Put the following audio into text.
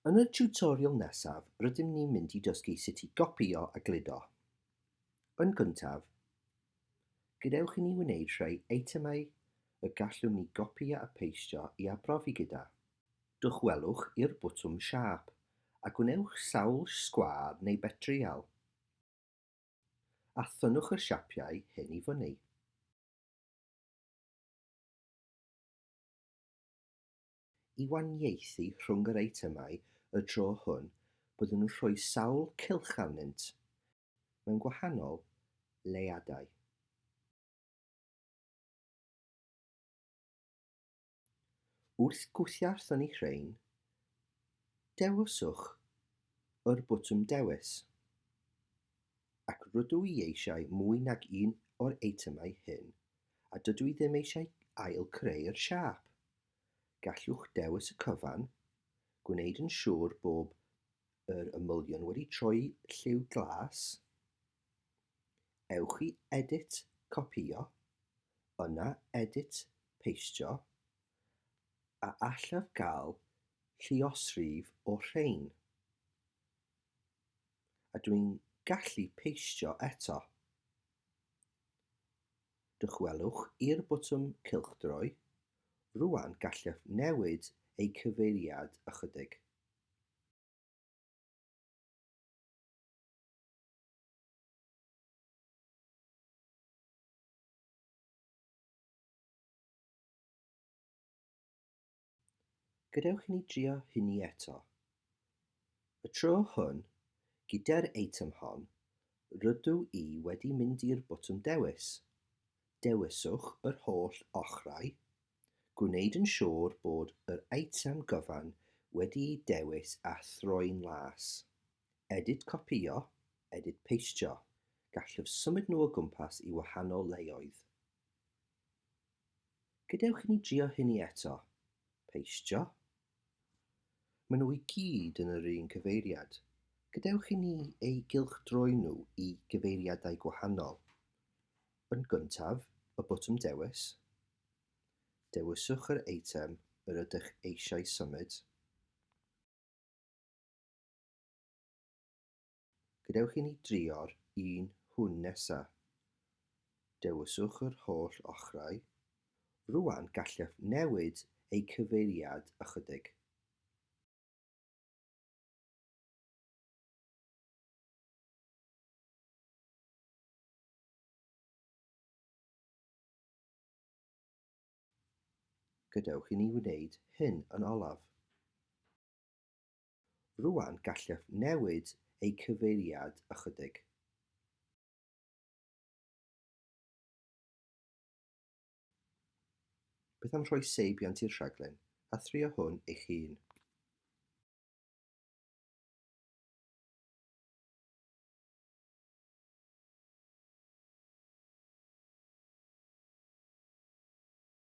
Yn y tiwtorial nesaf, rydym ni'n mynd i dysgu sut i gopio a gludo. Yn gyntaf, gadewch i ni wneud rhai eitemau y gallwn ni gopio a peistio i arbrofi gyda. Dychwelwch i'r bwtwm siâp a gwnewch sawl sgwâr neu betrial. A thynwch yr siapiau hyn i fyny. I waniaethu rhwng yr eitemau y tro hwn, byddwn nhw'n rhoi sawl cylch arnynt mewn gwahanol leadau. Wrth gwthio yn eich rhain, dewyswch yr bwtwm dewis, ac rydw i eisiau mwy nag un o'r eitemau hyn, a dydw i ddim eisiau ail creu'r siâp. Gallwch dewis y cyfan, gwneud yn siŵr bob yr ymylion wedi troi lliw glas. Ewch i edit copio, yna edit peistio, a allaf gael lluosrif o rhain. A dwi'n gallu peistio eto. Dychwelwch i'r bwtwm cylchdroi. Rwan gallaf newid ei cyfeiriad ychydig. Gadewch i ni drio hynny eto. Y tro hwn, gyda'r eitem hon, rydw i wedi mynd i'r bwtwm dewis. Dewiswch yr holl ochrau. Gwneud yn siŵr bod yr eitem gyfan wedi'i dewis a throi'n las. Edit copio, edit peistio. Gallaf symud nhw o gwmpas i wahanol leoedd. Gadewch i ni drio hynny eto. Peistio. Maen nhw i gyd yn yr un cyfeiriad. Gadewch i ni ei gylchdroi nhw i gyfeiriadau gwahanol. Yn gyntaf, y bwtwm dewis. Dewiswch yr eitem yr ydych eisiau symud. Gadewch i ni drio'r un hwn nesaf. Dewiswch yr holl ochrau. Rwan gallaf newid ei cyfeiriad ychydig. Gadewch i ni wneud hyn yn olaf. Rwan gallaf newid ei cyfeiriad ychydig. Beth am rhoi seibiant i'r rhaglen a thrio hwn eich hun?